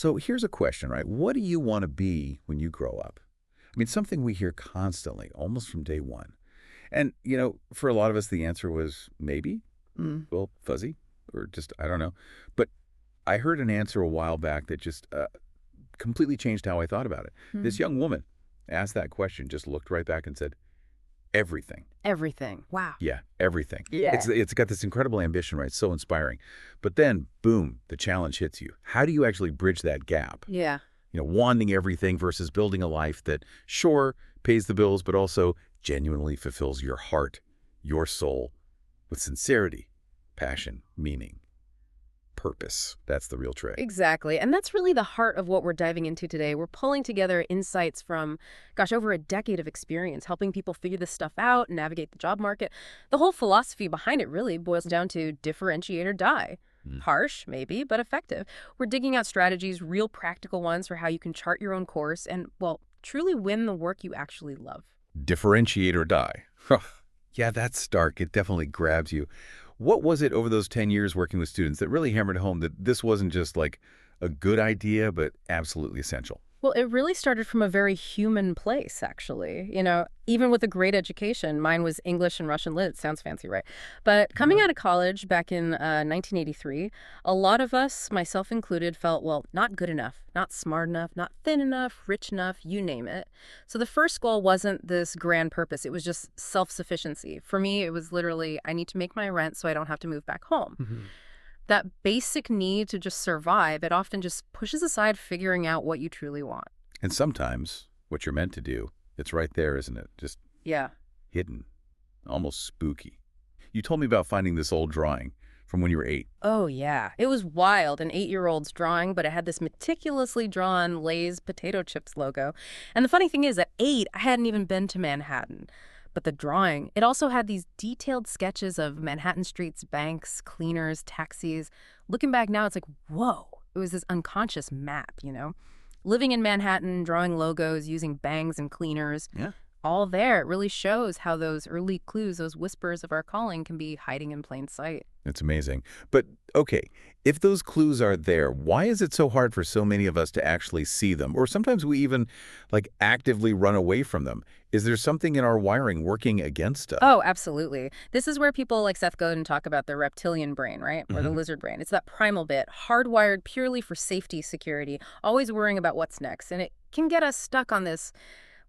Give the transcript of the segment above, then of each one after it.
So here's a question, right? What do you want to be when you grow up? I mean, something we hear constantly, almost from day one. And, for a lot of us, the answer was maybe, well, fuzzy, or just, I don't know. But I heard an answer a while back that just completely changed how I thought about it. Hmm. This young woman asked that question, just looked right back and said, everything. Everything. Wow. Yeah, everything. Yeah. It's got this incredible ambition, right? So inspiring. But then, boom, the challenge hits you. How do you actually bridge that gap? Yeah. Wanting everything versus building a life that, sure, pays the bills, but also genuinely fulfills your heart, your soul, with sincerity, passion, meaning, purpose. That's the real trick. Exactly. And that's really the heart of what we're diving into today. We're pulling together insights from, gosh, over a decade of experience, helping people figure this stuff out, navigate the job market. The whole philosophy behind it really boils down to differentiate or die. Mm. Harsh, maybe, but effective. We're digging out strategies, real practical ones for how you can chart your own course and, well, truly win the work you actually love. Differentiate or die. Huh. Yeah, that's stark. It definitely grabs you. What was it over those 10 years working with students that really hammered home that this wasn't just like a good idea, but absolutely essential? Well, it really started from a very human place, actually. Even with a great education, mine was English and Russian lit. Sounds fancy, right? But coming Yeah. out of college back in 1983, a lot of us, myself included, felt, well, not good enough, not smart enough, not thin enough, rich enough, you name it. So the first goal wasn't this grand purpose. It was just self-sufficiency. For me, it was literally, I need to make my rent so I don't have to move back home. Mhm. That basic need to just survive, it often just pushes aside figuring out what you truly want. And sometimes what you're meant to do, it's right there, isn't it? Just Yeah. hidden, almost spooky. You told me about finding this old drawing from when you were 8. Oh, yeah. It was wild, an 8-year-old's drawing, but it had this meticulously drawn Lay's potato chips logo. And the funny thing is, at 8, I hadn't even been to Manhattan. But the drawing, it also had these detailed sketches of Manhattan streets, banks, cleaners, taxis. Looking back now, it's like, whoa. It was this unconscious map. Living in Manhattan, drawing logos, using bangs and cleaners. Yeah. All there. It really shows how those early clues, those whispers of our calling can be hiding in plain sight. It's amazing. But, okay, if those clues are there, why is it so hard for so many of us to actually see them? Or sometimes we even, actively run away from them. Is there something in our wiring working against us? Oh, absolutely. This is where people like Seth Godin talk about the reptilian brain, right? Or the Mhm. lizard brain. It's that primal bit, hardwired purely for safety, security, always worrying about what's next. And it can get us stuck on this,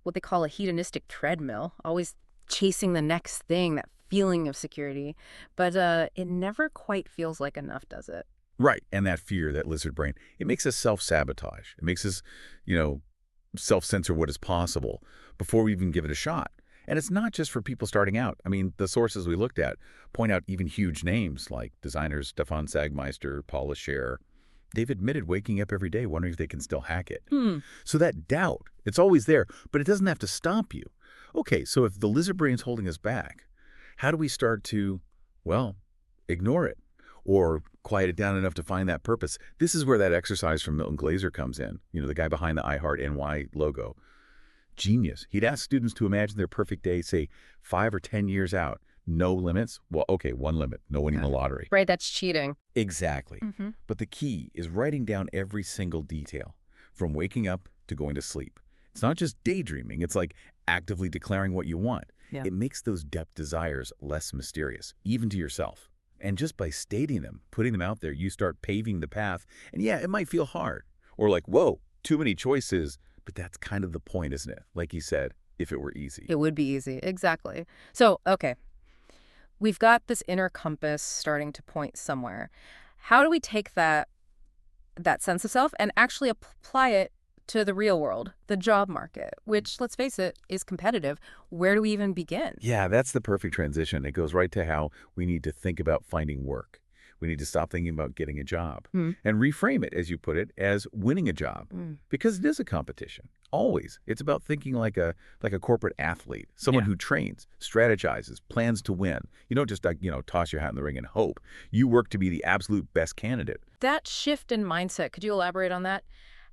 what they call a hedonistic treadmill, always chasing the next thing, that feeling of security. But it never quite feels like enough, does it? Right. And that fear, that lizard brain, it makes us self-sabotage. It makes us, you know, self-censor what is possible before we even give it a shot. And it's not just for people starting out. I mean, the sources we looked at point out even huge names like designers Stefan Sagmeister, Paula Scher. They've admitted waking up every day wondering if they can still hack it. Hmm. So that doubt, it's always there, but it doesn't have to stop you. Okay, so if the lizard brain's holding us back, how do we start to, well, ignore it or quiet it down enough to find that purpose? This is where that exercise from Milton Glaser comes in, the guy behind the I Heart NY logo. Genius. He'd ask students to imagine their perfect day, say, 5 or 10 years out. No limits? Well, okay, one limit, no winning the lottery. Right, that's cheating. Exactly. Mm-hmm. But the key is writing down every single detail, from waking up to going to sleep. It's not just daydreaming. It's like actively declaring what you want. Yeah. It makes those depth desires less mysterious, even to yourself. And just by stating them, putting them out there, you start paving the path. And yeah, it might feel hard. Or like, whoa, too many choices. But that's kind of the point, isn't it? Like you said, if it were easy. It would be easy. Exactly. So, okay. We've got this inner compass starting to point somewhere. How do we take that sense of self and actually apply it to the real world, the job market, which, let's face it, is competitive? Where do we even begin? Yeah, that's the perfect transition. It goes right to how we need to think about finding work. We need to stop thinking about getting a job Hmm. and reframe it, as you put it, as winning a job. Mm. Because it is a competition. Always. It's about thinking like a corporate athlete, someone Yeah. who trains, strategizes, plans to win. You don't just toss your hat in the ring and hope. You work to be the absolute best candidate. That shift in mindset, could you elaborate on that?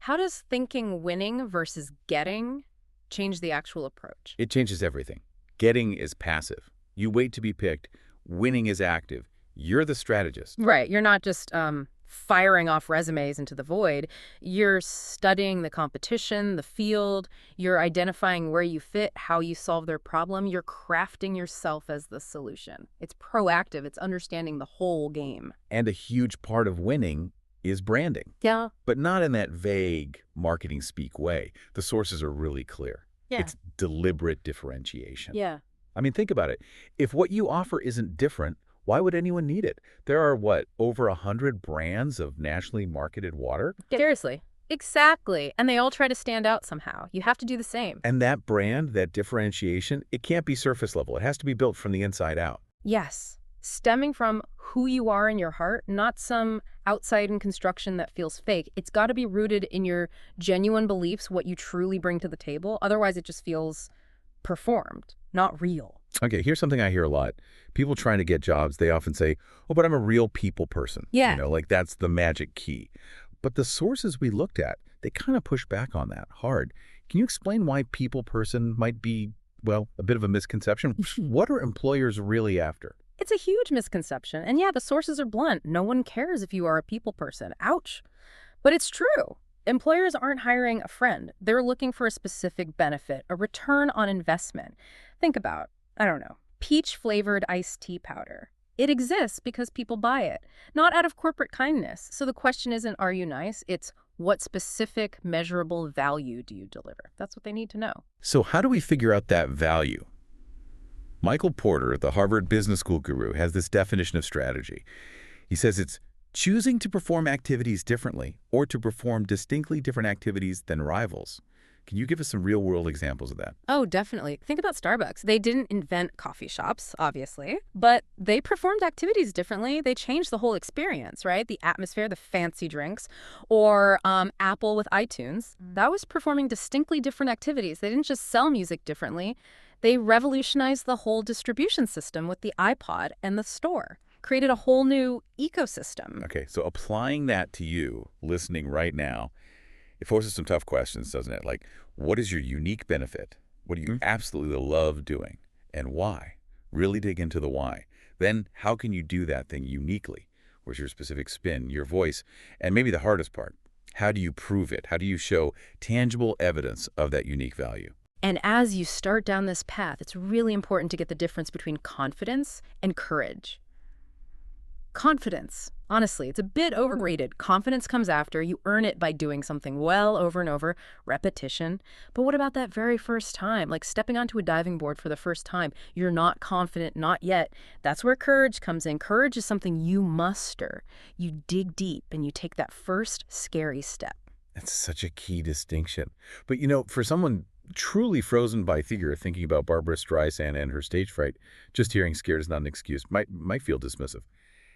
How does thinking winning versus getting change the actual approach? It changes everything. Getting is passive. You wait to be picked. Winning is active. You're the strategist. Right. You're not just firing off resumes into the void. You're studying the competition, the field. You're identifying where you fit, how you solve their problem. You're crafting yourself as the solution. It's proactive. It's understanding the whole game. And a huge part of winning is branding, Yeah. but not in that vague marketing speak way. The sources are really clear. Yeah. It's deliberate differentiation. Yeah. I mean, think about it. If what you offer isn't different, why would anyone need it? There are, what, over 100 brands of nationally marketed water? Seriously. Exactly. And they all try to stand out somehow. You have to do the same. And that brand, that differentiation, it can't be surface level. It has to be built from the inside out. Yes. Stemming from who you are in your heart, not some outside in construction that feels fake. It's got to be rooted in your genuine beliefs, what you truly bring to the table. Otherwise, it just feels performed, not real. Okay, here's something I hear a lot. People trying to get jobs, they often say, oh, but I'm a real people person. Yeah. Like that's the magic key. But the sources we looked at, they kind of push back on that hard. Can you explain why people person might be, well, a bit of a misconception? What are employers really after? It's a huge misconception. And yeah, the sources are blunt. No one cares if you are a people person. Ouch. But it's true. Employers aren't hiring a friend. They're looking for a specific benefit, a return on investment. Think about, I don't know, peach-flavored iced tea powder. It exists because people buy it, not out of corporate kindness. So the question isn't, are you nice? It's, what specific, measurable value do you deliver? That's what they need to know. So how do we figure out that value? Michael Porter, the Harvard Business School guru, has this definition of strategy. He says it's choosing to perform activities differently or to perform distinctly different activities than rivals. Can you give us some real-world examples of that? Oh, definitely. Think about Starbucks. They didn't invent coffee shops, obviously, but they performed activities differently. They changed the whole experience, right? The atmosphere, the fancy drinks, or Apple with iTunes. That was performing distinctly different activities. They didn't just sell music differently. They revolutionized the whole distribution system with the iPod and the store, created a whole new ecosystem. Okay, so applying that to you, listening right now, it forces some tough questions, doesn't it? Like, what is your unique benefit? What do you absolutely love doing? And why? Really dig into the why. Then, how can you do that thing uniquely? Where's your specific spin, your voice? And maybe the hardest part, how do you prove it? How do you show tangible evidence of that unique value? And as you start down this path, it's really important to get the difference between confidence and courage. Confidence. Honestly, it's a bit overrated. Confidence comes after. You earn it by doing something well over and over, repetition. But what about that very first time? Like stepping onto a diving board for the first time. You're not confident, not yet. That's where courage comes in. Courage is something you muster. You dig deep and you take that first scary step. That's such a key distinction. But for someone truly frozen by fear, thinking about Barbara Streisand and her stage fright, just hearing scared is not an excuse, might feel dismissive.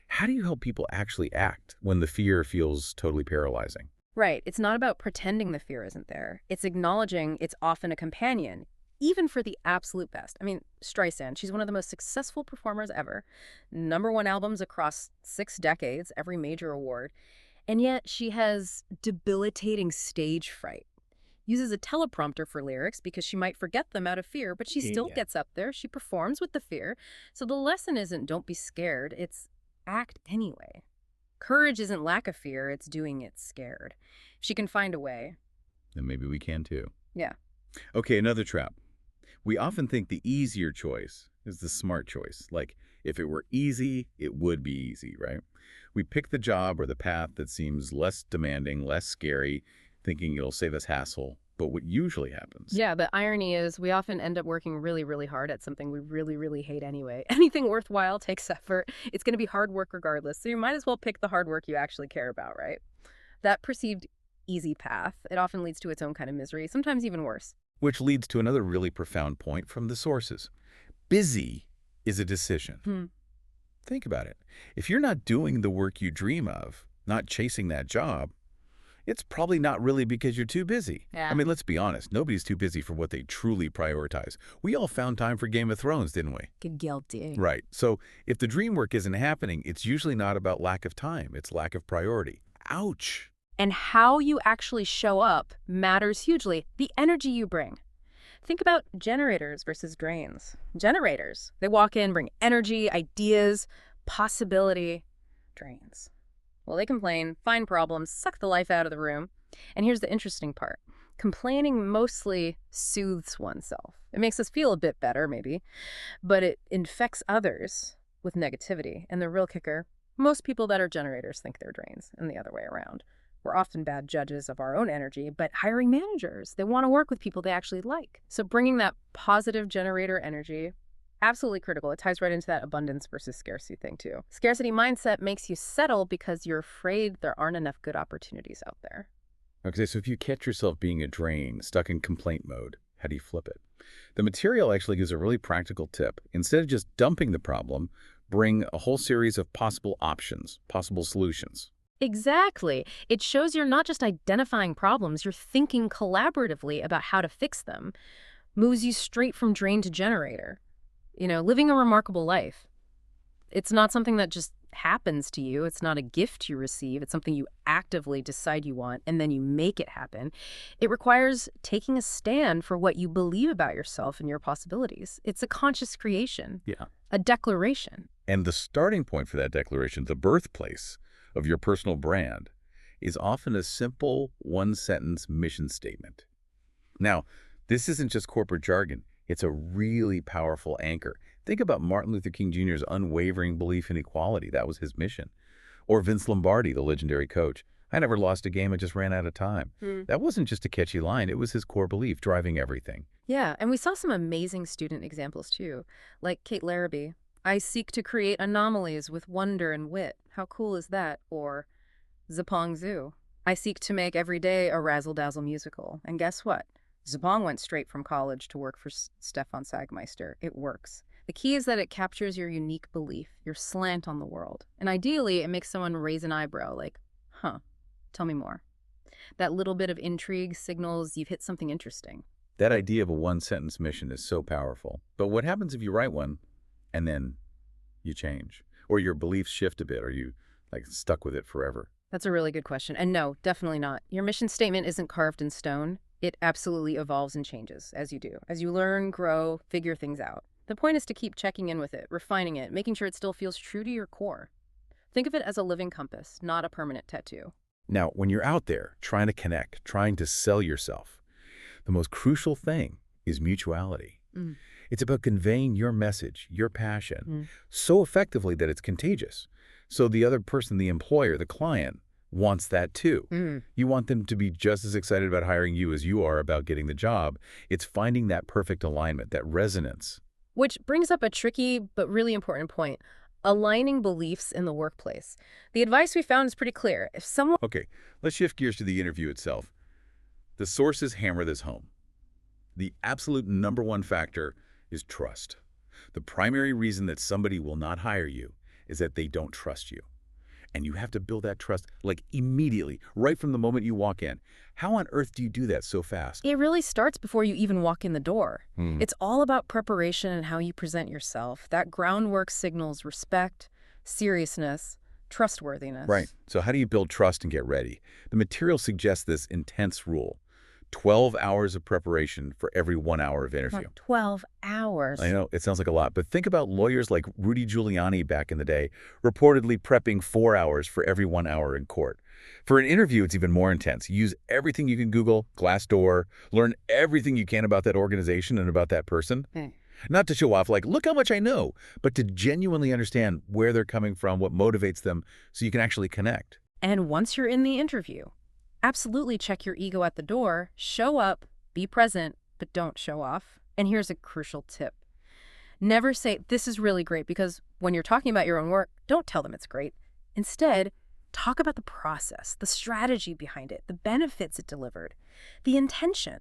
How do you help people actually act when the fear feels totally paralyzing? Right. It's not about pretending the fear isn't there. It's acknowledging it's often a companion, even for the absolute best. I mean, Streisand, she's one of the most successful performers ever. #1 albums across 6 decades, every major award. And yet she has debilitating stage fright. Uses a teleprompter for lyrics because she might forget them out of fear, but she still gets up there. She performs with the fear. So the lesson isn't don't be scared. It's act anyway. Courage isn't lack of fear, it's doing it scared. If she can find a way. Then maybe we can too. Yeah. Okay, another trap. We often think the easier choice is the smart choice. Like, if it were easy, it would be easy, right? We pick the job or the path that seems less demanding, less scary, thinking it'll save us hassle. But what usually happens? Yeah, the irony is we often end up working really, really hard at something we really, really hate anyway. Anything worthwhile takes effort. It's going to be hard work regardless. So you might as well pick the hard work you actually care about, right? That perceived easy path, it often leads to its own kind of misery, sometimes even worse. Which leads to another really profound point from the sources. Busy is a decision. Think about it. If you're not doing the work you dream of, not chasing that job, it's probably not really because you're too busy. Yeah. I mean, let's be honest. Nobody's too busy for what they truly prioritize. We all found time for Game of Thrones, didn't we? Get guilty. Right. So if the dream work isn't happening, it's usually not about lack of time. It's lack of priority. Ouch. And how you actually show up matters hugely. The energy you bring. Think about generators versus drains. Generators, they walk in, bring energy, ideas, possibility. Drains. Well, they complain, find problems, suck the life out of the room. And here's the interesting part. Complaining mostly soothes oneself. It makes us feel a bit better, maybe, but it infects others with negativity. And the real kicker, most people that are generators think they're drains, and the other way around. We're often bad judges of our own energy, but hiring managers, they want to work with people they actually like. So bringing that positive generator energy, absolutely critical. It ties right into that abundance versus scarcity thing, too. Scarcity mindset makes you settle because you're afraid there aren't enough good opportunities out there. Okay, so if you catch yourself being a drain, stuck in complaint mode, how do you flip it? The material actually gives a really practical tip. Instead of just dumping the problem, bring a whole series of possible options, possible solutions. Exactly. It shows you're not just identifying problems, you're thinking collaboratively about how to fix them. Moves you straight from drain to generator. Living a remarkable life. It's not something that just happens to you. It's not a gift you receive. It's something you actively decide you want, and then you make it happen. It requires taking a stand for what you believe about yourself and your possibilities. It's a conscious creation. Yeah. A declaration. And the starting point for that declaration, the birthplace of your personal brand, is often a simple one-sentence mission statement. Now, this isn't just corporate jargon. It's a really powerful anchor. Think about Martin Luther King Jr.'s unwavering belief in equality. That was his mission. Or Vince Lombardi, the legendary coach. I never lost a game, I just ran out of time. That wasn't just a catchy line. It was his core belief driving everything. Yeah, and we saw some amazing student examples, too. Like Kate Larrabee. I seek to create anomalies with wonder and wit. How cool is that? Or Zipong Zhu. I seek to make every day a razzle-dazzle musical. And guess what? Zipong went straight from college to work for Stefan Sagmeister. It works. The key is that it captures your unique belief, your slant on the world. And ideally, it makes someone raise an eyebrow like, huh, tell me more. That little bit of intrigue signals you've hit something interesting. That idea of a one-sentence mission is so powerful. But what happens if you write one and then you change? Or your beliefs shift a bit? Or you stuck with it forever? That's a really good question. And no, definitely not. Your mission statement isn't carved in stone. It absolutely evolves and changes as you do. As you learn, grow, figure things out. The point is to keep checking in with it, refining it, making sure it still feels true to your core. Think of it as a living compass, not a permanent tattoo. Now, when you're out there trying to connect, trying to sell yourself, the most crucial thing is mutuality. It's about conveying your message, your passion, so effectively that it's contagious. So the other person, the employer, the client, wants that too. You want them to be just as excited about hiring you as you are about getting the job. It's finding that perfect alignment, that resonance. Which brings up a tricky but really important point. Aligning beliefs in the workplace. The advice we found is pretty clear. If someone... Okay, let's shift gears to the interview itself. The sources hammer this home. The absolute #1 factor is trust. The primary reason that somebody will not hire you is that they don't trust you. And you have to build that trust immediately, right from the moment you walk in. How on earth do you do that so fast? It really starts before you even walk in the door. It's all about preparation and how you present yourself. That groundwork signals respect, seriousness, trustworthiness. Right. So how do you build trust and get ready? The material suggests this intense rule. 12 hours of preparation for every 1 hour of interview. 12 hours. I know, it sounds like a lot, but think about lawyers like Rudy Giuliani back in the day, reportedly prepping 4 hours for every 1 hour in court. For an interview, it's even more intense. Use everything you can Google, Glassdoor, learn everything you can about that organization and about that person. Not to show off look how much I know, but to genuinely understand where they're coming from, what motivates them, so you can actually connect. And once you're in the interview, absolutely check your ego at the door, show up, be present, but don't show off. And here's a crucial tip. Never say, this is really great, because when you're talking about your own work, don't tell them it's great. Instead, talk about the process, the strategy behind it, the benefits it delivered, the intention.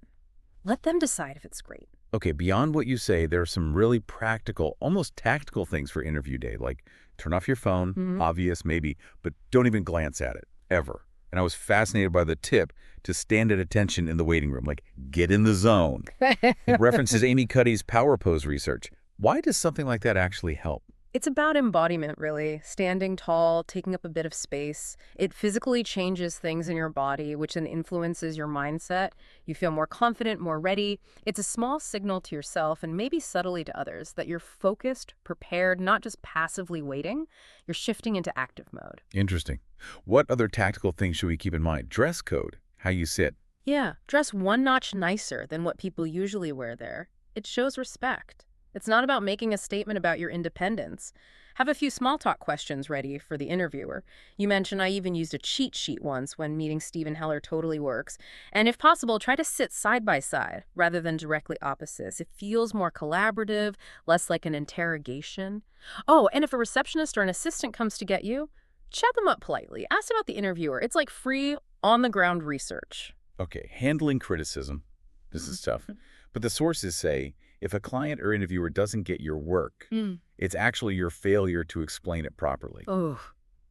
Let them decide if it's great. Okay, beyond what you say, there are some really practical, almost tactical things for interview day, like turn off your phone, obvious maybe, but don't even glance at it, ever. And I was fascinated by the tip to stand at attention in the waiting room, get in the zone. It references Amy Cuddy's power pose research. Why does something like that actually help? It's about embodiment, really. Standing tall, taking up a bit of space. It physically changes things in your body, which then influences your mindset. You feel more confident, more ready. It's a small signal to yourself and maybe subtly to others that you're focused, prepared, not just passively waiting. You're shifting into active mode. Interesting. What other tactical things should we keep in mind? Dress code, how you sit. Yeah, dress one notch nicer than what people usually wear there. It shows respect. It's not about making a statement about your independence. Have a few small talk questions ready for the interviewer. You mentioned I even used a cheat sheet once when meeting Stephen Heller totally works. And if possible, try to sit side by side rather than directly opposites. It feels more collaborative, less like an interrogation. Oh, and if a receptionist or an assistant comes to get you, chat them up politely. Ask about the interviewer. It's like free, on-the-ground research. Okay, handling criticism. This is tough. But the sources say if a client or interviewer doesn't get your work, it's actually your failure to explain it properly. Oh,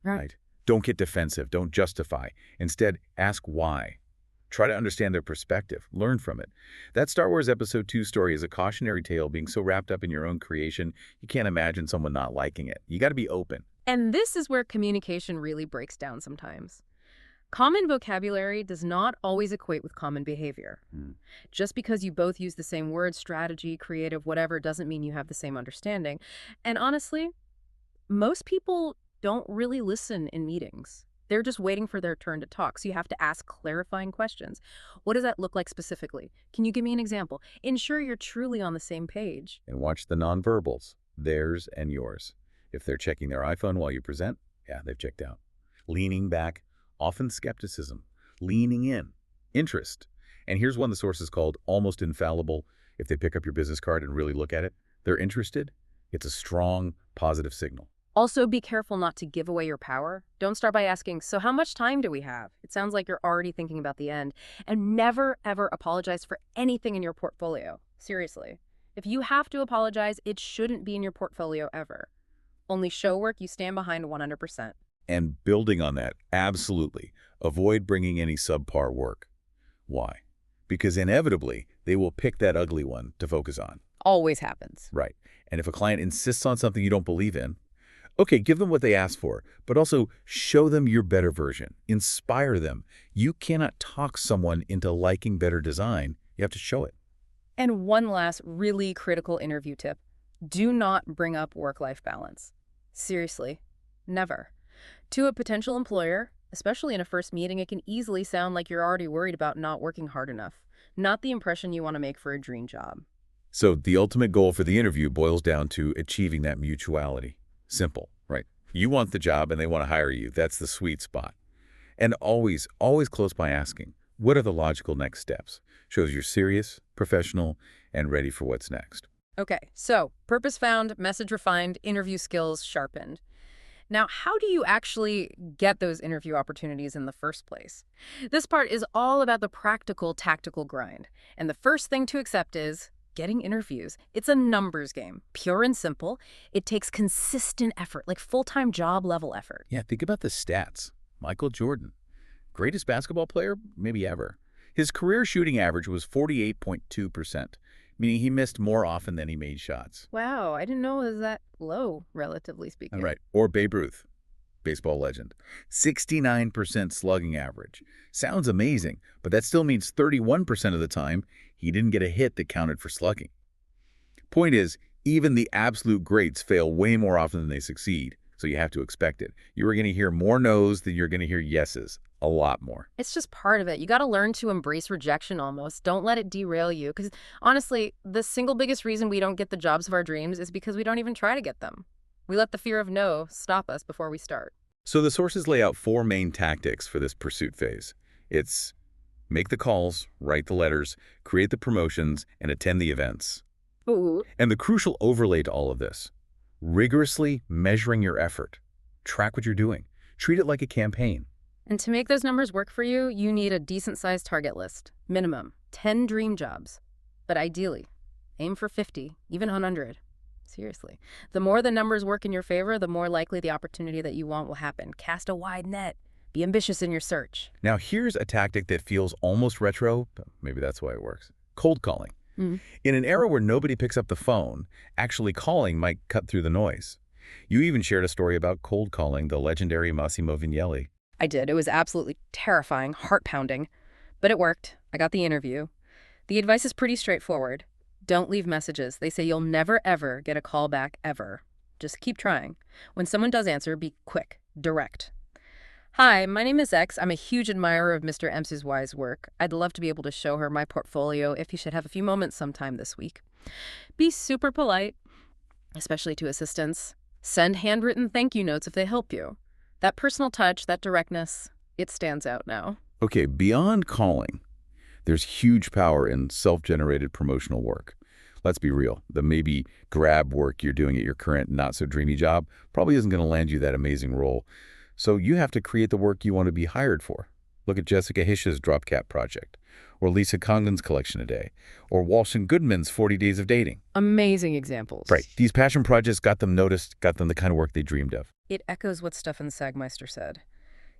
Right? Don't get defensive. Don't justify. Instead, ask why. Try to understand their perspective. Learn from it. That Star Wars Episode 2 story is a cautionary tale, being so wrapped up in your own creation, you can't imagine someone not liking it. You got to be open. And this is where communication really breaks down sometimes. Common vocabulary does not always equate with common behavior. Just because you both use the same word, strategy, creative, whatever, doesn't mean you have the same understanding. And honestly, most people don't really listen in meetings. They're just waiting for their turn to talk, so you have to ask clarifying questions. What does that look like specifically? Can you give me an example? Ensure you're truly on the same page. And watch the nonverbals, theirs and yours. If they're checking their iPhone while you present, yeah, they've checked out. Leaning back, often skepticism. Leaning in, interest. And here's one the source is called almost infallible. If they pick up your business card and really look at it, they're interested. It's a strong, positive signal. Also, be careful not to give away your power. Don't start by asking, so how much time do we have? It sounds like you're already thinking about the end. And never, ever apologize for anything in your portfolio. Seriously. If you have to apologize, it shouldn't be in your portfolio ever. Only show work you stand behind 100%. And building on that, absolutely, avoid bringing any subpar work. Why? Because inevitably, they will pick that ugly one to focus on. Always happens. Right. And if a client insists on something you don't believe in, okay, give them what they asked for, but also show them your better version. Inspire them. You cannot talk someone into liking better design. You have to show it. And one last really critical interview tip. Do not bring up work-life balance. Seriously, never. To a potential employer, especially in a first meeting, it can easily sound like you're already worried about not working hard enough. Not the impression you want to make for a dream job. So the ultimate goal for the interview boils down to achieving that mutuality. Simple, right? You want the job and they want to hire you. That's the sweet spot. And always, always close by asking, what are the logical next steps? Shows you're serious, professional, and ready for what's next. Okay, so purpose found, message refined, interview skills sharpened. Now, how do you actually get those interview opportunities in the first place? This part is all about the practical, tactical grind. And the first thing to accept is getting interviews. It's a numbers game, pure and simple. It takes consistent effort, like full-time job level effort. Yeah, think about the stats. Michael Jordan, greatest basketball player maybe ever. His career shooting average was 48.2%, meaning he missed more often than he made shots. Wow, I didn't know it was that low, relatively speaking. Right. Or Babe Ruth, baseball legend. 69% slugging average. Sounds amazing, but that still means 31% of the time he didn't get a hit that counted for slugging. Point is, even the absolute greats fail way more often than they succeed, so you have to expect it. You are going to hear more no's than you're going to hear yeses. A lot more. It's just part of it. You got to learn to embrace rejection almost. Don't let it derail you. Because honestly, the single biggest reason we don't get the jobs of our dreams is because we don't even try to get them. We let the fear of no stop us before we start. So the sources lay out 4 main tactics for this pursuit phase. It's make the calls, write the letters, create the promotions, and attend the events. Ooh. And the crucial overlay to all of this, rigorously measuring your effort. Track what you're doing. Treat it like a campaign. And to make those numbers work for you, you need a decent-sized target list. Minimum 10 dream jobs. But ideally, aim for 50, even 100. Seriously. The more the numbers work in your favor, the more likely the opportunity that you want will happen. Cast a wide net. Be ambitious in your search. Now here's a tactic that feels almost retro, but maybe that's why it works. Cold calling. In an era where nobody picks up the phone, actually calling might cut through the noise. You even shared a story about cold calling the legendary Massimo Vignelli. I did. It was absolutely terrifying, heart-pounding. But it worked. I got the interview. The advice is pretty straightforward. Don't leave messages. They say you'll never, ever get a call back, ever. Just keep trying. When someone does answer, be quick, direct. Hi, my name is X. I'm a huge admirer of Mr. MC's work. I'd love to be able to show her my portfolio if you should have a few moments sometime this week. Be super polite, especially to assistants. Send handwritten thank you notes if they help you. That personal touch, that directness, it stands out now. Okay, beyond calling, there's huge power in self-generated promotional work. Let's be real. The maybe grab work you're doing at your current not-so-dreamy job probably isn't going to land you that amazing role. So you have to create the work you want to be hired for. Look at Jessica Hish's Drop Cap project, or Lisa Congdon's Collection a Day, or Walsh and Goodman's 40 Days of Dating. Amazing examples. Right. These passion projects got them noticed, got them the kind of work they dreamed of. It echoes what Stefan Sagmeister said.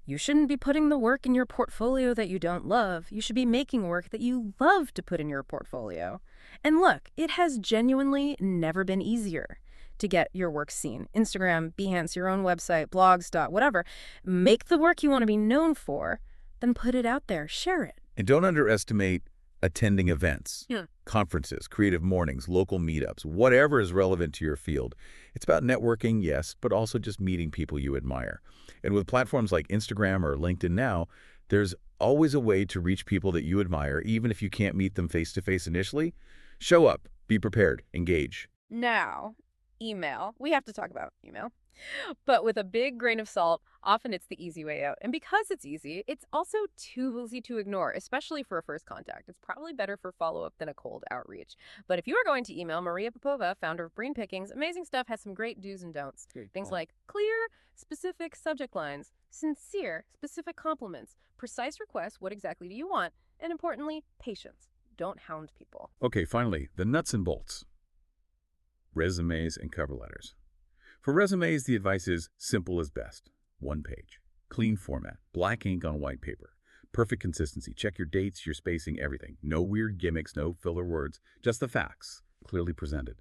You shouldn't be putting the work in your portfolio that you don't love. You should be making work that you love to put in your portfolio. And look, it has genuinely never been easier to get your work seen. Instagram, Behance, your own website, blogs, whatever. Make the work you want to be known for, then put it out there. Share it. And don't underestimate attending events, Yeah. conferences, creative mornings, local meetups, whatever is relevant to your field. It's about networking, yes, but also just meeting people you admire. And with platforms like Instagram or LinkedIn now, there's always a way to reach people that you admire, even if you can't meet them face-to-face initially. Show up, be prepared, engage. Now, email. We have to talk about email. But with a big grain of salt, often it's the easy way out. And because it's easy, it's also too easy to ignore, especially for a first contact. It's probably better for follow-up than a cold outreach. But if you are going to email, Maria Popova, founder of Brain Pickings, Amazing Stuff, has some great do's and don'ts. Things like clear, specific subject lines, sincere, specific compliments, precise requests, what exactly do you want, and importantly, patience. Don't hound people. Okay, finally, the nuts and bolts. Resumes and cover letters. For resumes, the advice is simple as best. One page. Clean format. Black ink on white paper. Perfect consistency. Check your dates, your spacing, everything. No weird gimmicks, no filler words. Just the facts, clearly presented.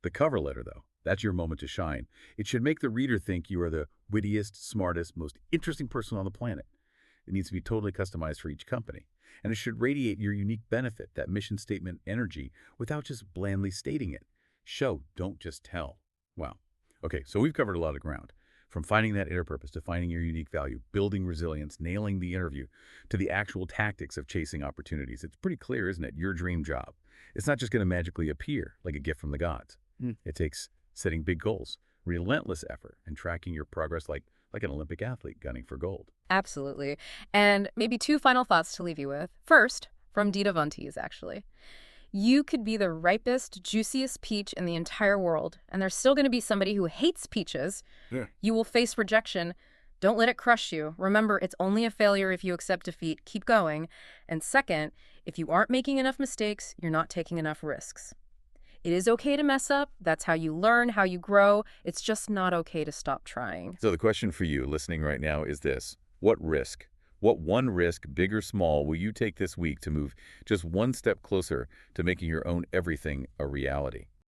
The cover letter, though, that's your moment to shine. It should make the reader think you are the wittiest, smartest, most interesting person on the planet. It needs to be totally customized for each company. And it should radiate your unique benefit, that mission statement energy, without just blandly stating it. Show, don't just tell. Wow. Okay, so we've covered a lot of ground. From finding that inner purpose to finding your unique value, building resilience, nailing the interview, to the actual tactics of chasing opportunities. It's pretty clear, isn't it? Your dream job. It's not just going to magically appear like a gift from the gods. It takes setting big goals, relentless effort, and tracking your progress like an Olympic athlete gunning for gold. Absolutely. And maybe two final thoughts to leave you with. First, from Dita Von Teese, actually. You could be the ripest, juiciest peach in the entire world, and there's still going to be somebody who hates peaches. Yeah. You will face rejection. Don't let it crush you. Remember, it's only a failure if you accept defeat. Keep going. And second, if you aren't making enough mistakes, you're not taking enough risks. It is okay to mess up. That's how you learn, how you grow. It's just not okay to stop trying. So the question for you listening right now is this. What risk? What one risk, big or small, will you take this week to move just one step closer to making your own everything a reality?